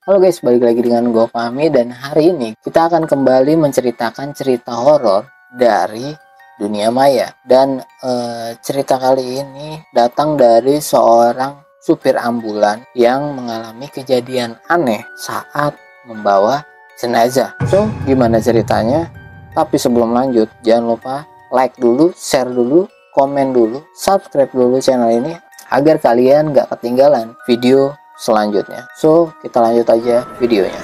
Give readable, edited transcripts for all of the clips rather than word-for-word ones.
Halo guys, balik lagi dengan gue Fahmi dan hari ini kita akan kembali menceritakan cerita horor dari dunia maya. Dan cerita kali ini datang dari seorang supir ambulan yang mengalami kejadian aneh saat membawa jenazah. So, gimana ceritanya? Tapi sebelum lanjut, jangan lupa like dulu, share dulu, komen dulu, subscribe dulu channel ini agar kalian gak ketinggalan video selanjutnya. So, kita lanjut aja videonya.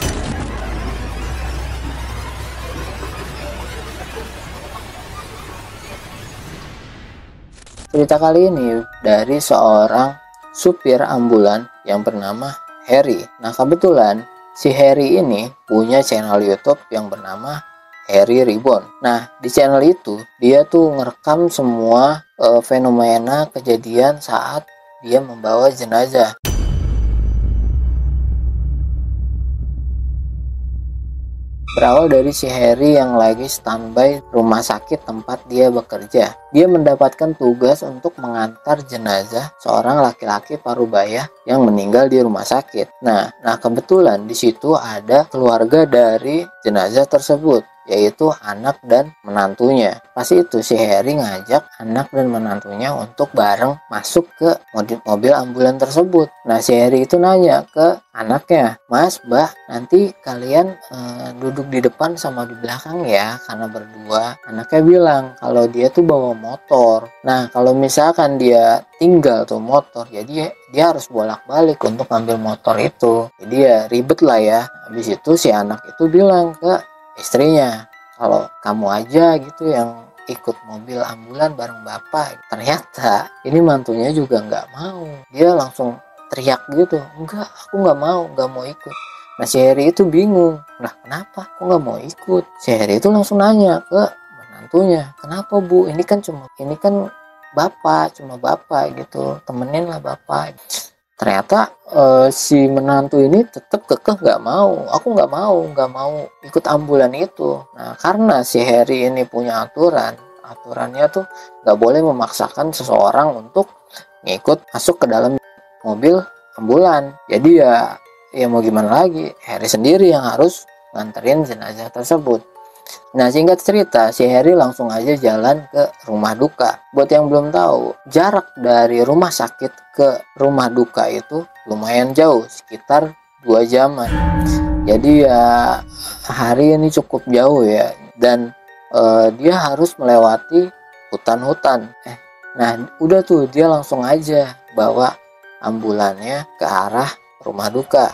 Cerita kali ini dari seorang supir ambulan yang bernama Harry. Nah, kebetulan si Harry ini punya channel YouTube yang bernama Harry Reborn. Nah, di channel itu dia tuh ngerekam semua fenomena kejadian saat dia membawa jenazah. Berawal dari si Harry yang lagi standby rumah sakit tempat dia bekerja. Dia mendapatkan tugas untuk mengantar jenazah seorang laki-laki parubaya yang meninggal di rumah sakit. Nah kebetulan di situ ada keluarga dari jenazah tersebut, yaitu anak dan menantunya. Pas itu si Harry ngajak anak dan menantunya untuk bareng masuk ke mobil ambulan tersebut. Nah si Harry itu nanya ke anaknya, "Mas, Mbak, nanti kalian duduk di depan sama di belakang ya, karena berdua." Anaknya bilang kalau dia tuh bawa motor. Nah kalau misalkan dia tinggal tuh motor, jadi dia harus bolak-balik untuk ngambil motor itu, jadi ya ribet lah ya. Habis itu si anak itu bilang ke istrinya, "Kalau kamu aja gitu yang ikut mobil ambulan bareng bapak." Ternyata ini mantunya juga nggak mau. Dia langsung teriak gitu, "Enggak, aku nggak mau ikut." Nah si Harry itu bingung, "Lah kenapa aku nggak mau ikut?" Si Harry itu langsung nanya ke menantunya, "Kenapa Bu? Ini kan bapak, cuma bapak gitu, temenin lah bapak." Ternyata si menantu ini tetap kekeh nggak mau, "Aku nggak mau ikut ambulan itu." Nah karena si Harry ini punya aturannya tuh nggak boleh memaksakan seseorang untuk ngikut masuk ke dalam mobil ambulan. Jadi ya mau gimana lagi, Harry sendiri yang harus nganterin jenazah tersebut. Nah singkat cerita, si Harry langsung aja jalan ke rumah duka. Buat yang belum tahu, jarak dari rumah sakit ke rumah duka itu lumayan jauh, sekitar 2 jaman. Jadi ya hari ini cukup jauh ya, dan dia harus melewati hutan-hutan. Nah udah tuh dia langsung aja bawa ambulannya ke arah rumah duka.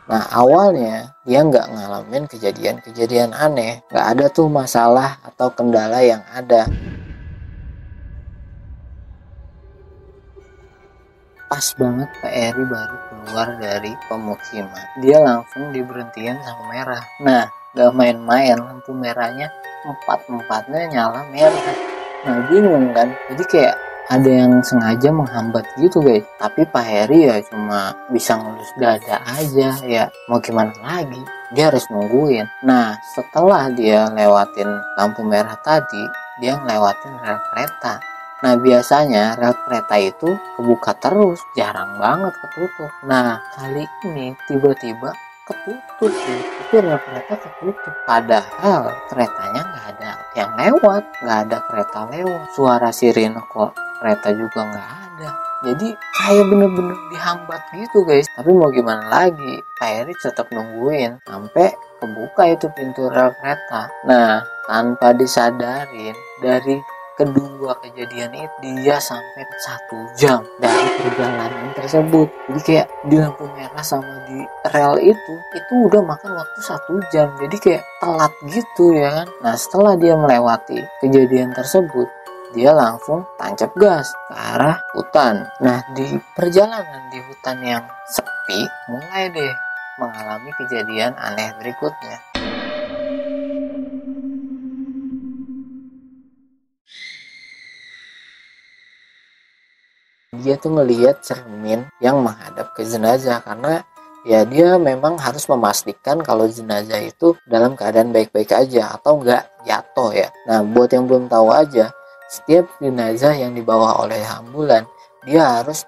Nah awalnya dia nggak ngalamin kejadian-kejadian aneh, nggak ada tuh masalah atau kendala yang ada. Pas banget Pak Eri baru keluar dari pemukiman, dia langsung diberhentiin lampu merah. Nah gak main-main, lampu merahnya empat-empatnya nyala merah. Nah bingung kan, jadi kayak ada yang sengaja menghambat gitu guys. Tapi Pak Heri ya cuma bisa ngelus dada aja, ya mau gimana lagi, dia harus nungguin. Nah setelah dia lewatin lampu merah tadi, dia ngelewatin rel kereta. Nah biasanya rel kereta itu kebuka terus, jarang banget ketutup. Nah kali ini tiba-tiba ketutup sih, itu rel kereta ketutup, padahal keretanya nggak ada yang lewat, nggak ada kereta lewat, suara sirine kok kereta juga nggak ada. Jadi kayak bener-bener dihambat gitu guys. Tapi mau gimana lagi, Pak Eri tetap nungguin sampai kebuka itu pintu rel kereta. Nah tanpa disadarin, dari kedua kejadian itu dia sampai 1 jam dari perjalanan tersebut. Jadi kayak di lampu merah sama di rel itu udah makan waktu 1 jam. Jadi kayak telat gitu ya kan. Nah setelah dia melewati kejadian tersebut, dia langsung tancap gas ke arah hutan. Nah di perjalanan di hutan yang sepi, mulai deh mengalami kejadian aneh berikutnya. Dia tuh ngelihat cermin yang menghadap ke jenazah, karena ya dia memang harus memastikan kalau jenazah itu dalam keadaan baik-baik aja atau enggak jatuh ya. Nah buat yang belum tahu aja, setiap jenazah yang dibawa oleh ambulan dia harus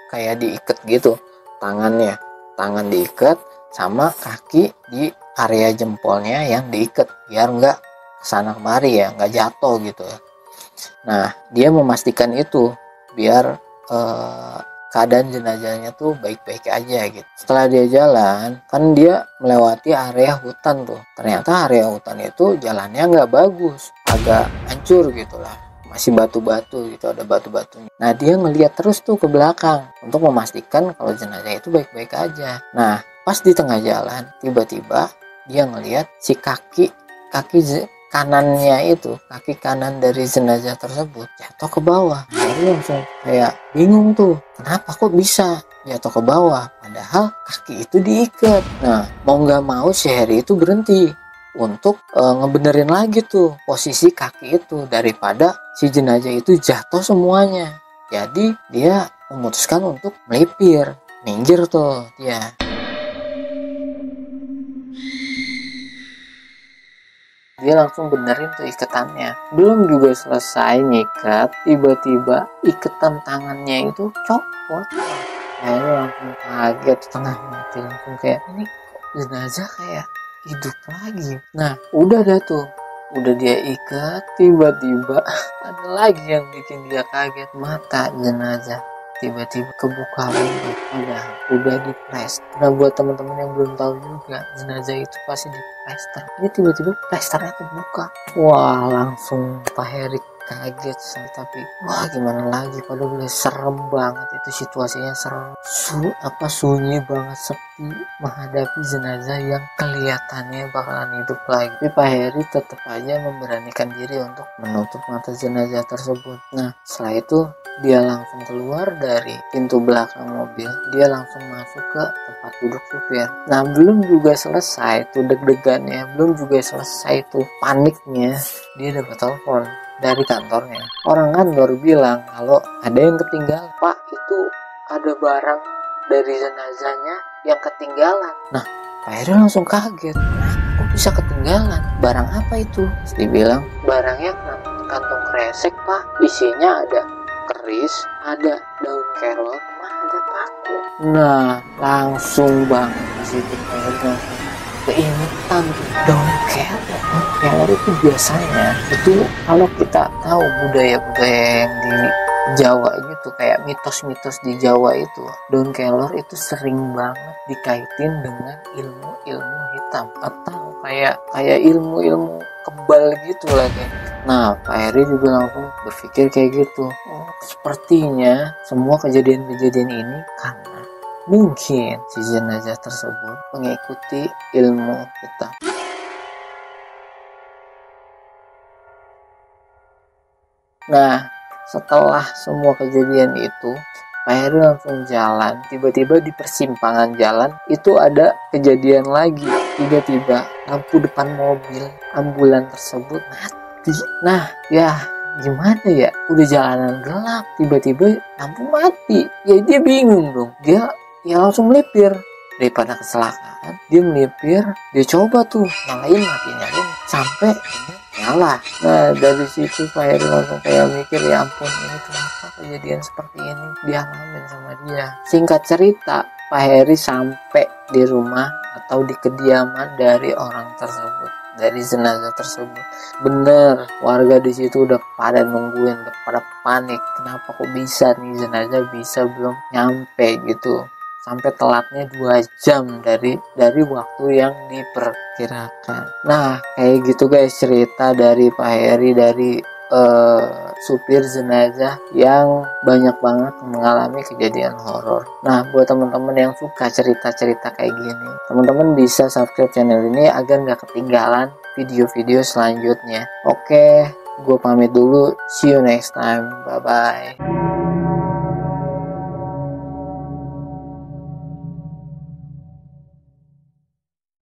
kayak diikat gitu tangannya, tangan diikat sama kaki di area jempolnya yang diikat biar nggak kesana kemari ya, nggak jatuh gitu ya. Nah dia memastikan itu biar keadaan jenazahnya tuh baik-baik aja gitu. Setelah dia jalan, kan dia melewati area hutan tuh. Ternyata area hutan itu jalannya nggak bagus, agak hancur gitu lah. Masih batu-batu gitu, ada batu-batunya. Nah dia ngeliat terus tuh ke belakang untuk memastikan kalau jenazah itu baik-baik aja. Nah pas di tengah jalan, tiba-tiba dia ngeliat si kaki kanannya itu, kaki kanan dari jenazah tersebut jatuh ke bawah. Dia langsung kayak bingung tuh, kenapa kok bisa jatuh ke bawah padahal kaki itu diikat. Nah mau nggak mau si Harry itu berhenti untuk ngebenerin lagi tuh posisi kaki itu daripada si jenazah itu jatuh semuanya. Jadi dia memutuskan untuk melipir, minggir tuh dia. Dia langsung benerin tuh ikatannya. Belum juga selesai nyikat, tiba-tiba ikatan tangannya itu copot. Akhirnya langsung kaget, setengah mati, langsung kayak ini kok jenazah kayak hidup lagi. Nah udah dah tuh, udah dia ikat, tiba-tiba ada lagi yang bikin dia kaget. Mata jenazah tiba-tiba kebuka lagi, udah di plester. Nah buat teman-teman yang belum tahu juga, jenazah itu pasti di plester. Ini tiba-tiba plesternya kebuka. Wah langsung Pak Harry kaget sih, tapi wah gimana lagi, padahal udah serem banget itu situasinya, serem, sunyi banget, sepi, menghadapi jenazah yang kelihatannya bakalan hidup lagi. Tapi Pak Harry tetap aja memberanikan diri untuk menutup mata jenazah tersebut. Nah setelah itu dia langsung keluar dari pintu belakang mobil, dia langsung masuk ke tempat duduk supir. Nah belum juga selesai tuh deg-degannya, belum juga selesai tuh paniknya, dia dapat telepon dari kantornya. Orang kantor bilang kalau ada yang ketinggalan. Pak, itu ada barang dari jenazahnya yang ketinggalan. Nah Pak Heri langsung kaget, kok bisa ketinggalan? Barang apa itu? Terus dibilang barangnya kantong kresek Pak, isinya ada keris, ada daun kelor, ada paku. Nah langsung banget disitu Pak Heri langsung keingetan daun kelor itu biasanya itu kalau kita tahu budaya-budaya yang di Jawa gitu, kayak mitos-mitos di Jawa itu, daun kelor itu sering banget dikaitin dengan ilmu-ilmu hitam atau kayak ilmu-ilmu kebal gitu lagi. Nah Pak Heri juga langsung berpikir kayak gitu, oh, sepertinya semua kejadian-kejadian ini karena mungkin si jenazah tersebut mengikuti ilmu hitam. Nah setelah semua kejadian itu Pak Heri langsung jalan. Tiba-tiba di persimpangan jalan itu ada kejadian lagi. Tiba-tiba lampu depan mobil ambulan tersebut mati. Nah ya gimana ya, udah jalanan gelap tiba-tiba lampu mati. Ya dia bingung dong, dia langsung melipir. Daripada kecelakaan dia melipir, dia coba tuh nyalain matinya sampai nyala. Nah dari situ Pak Heri langsung kayak mikir, ya ampun ini kenapa kejadian seperti ini dialamin sama dia. Singkat cerita Pak Heri sampai di rumah atau di kediaman dari orang tersebut, dari jenazah tersebut. Bener, warga di situ udah pada nungguin, udah pada panik, kenapa kok bisa nih jenazah bisa belum nyampe gitu, sampai telatnya 2 jam dari waktu yang diperkirakan. Nah kayak gitu guys cerita dari Pak Heri, dari supir jenazah yang banyak banget mengalami kejadian horor. Nah buat teman-teman yang suka cerita-cerita kayak gini, teman-teman bisa subscribe channel ini agar gak ketinggalan video-video selanjutnya. Oke, gue pamit dulu, see you next time, bye bye.